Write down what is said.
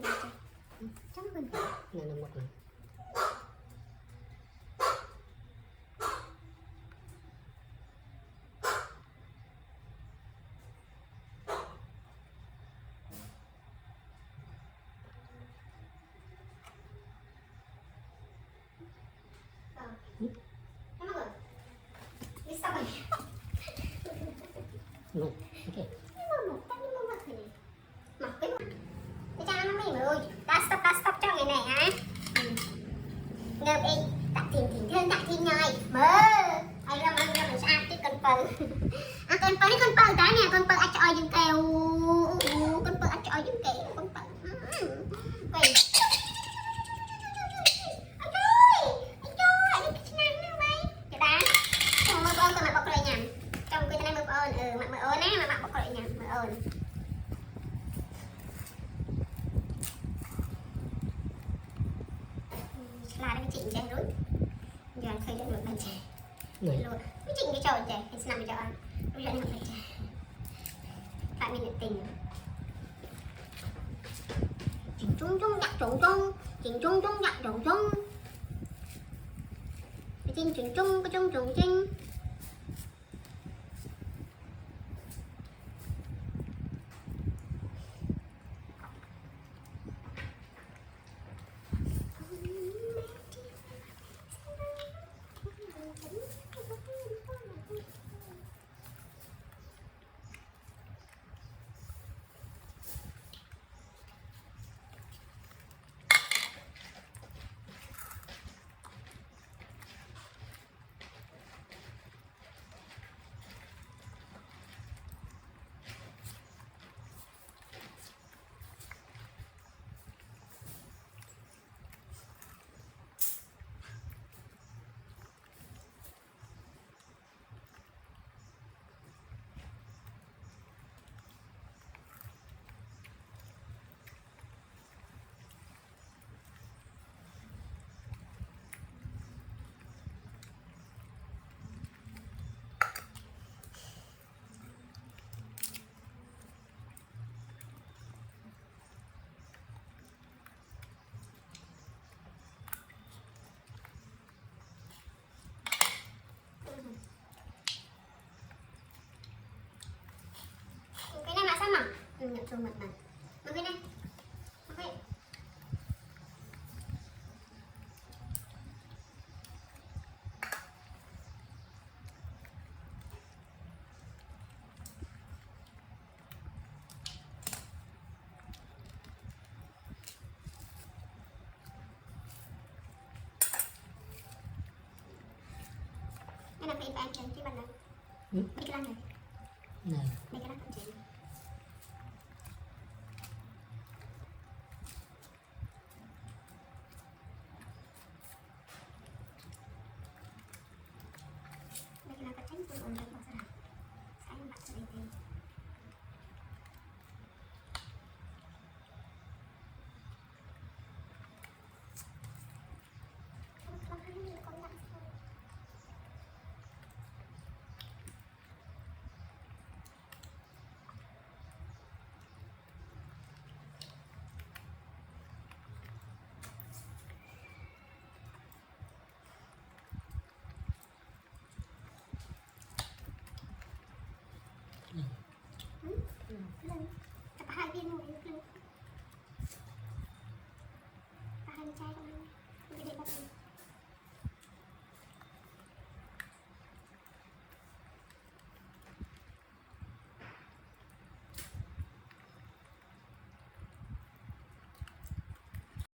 Chắc hơn. Này là một này. No, okay. Ta stop cho ngày này hả? Ngợp đi, tạ thìn thương tạ thìn nhoi. Mơ, ai ra mình sao cái con pơ. À con pơ cái nè, con pơ cho ai dừng kèo. Con pơ cho ai dừng kèo, con pơ. Quay. Là nó chỉnh trên rồi. Giờ anh khơi cho được bên trẻ. Luôn. Nó chỉnh cái trò trẻ, anh sẽ làm cho anh. Bây giờ anh phải trẻ. Tại mình nhận tình. Chỉnh chung chung dặn chung chung. Chỉnh chung chung dặn chung chung. Chỉnh chung chung cái chung chung chinh. Cái này mà sao mà? Nhận chung mặt này. Mà cái này. Ok. Cái này phải anh chơi cái bàn này. Mấy cái lăng này. Này. Mấy cái lăng còn chơi. Mấy cái lăng còn tránh tôi ổn định bao giờ nào. Sáng bắt cho đây thì. Tập 2 viên rồi được luôn. 2 chai con ăn. Cái này bắt đầu.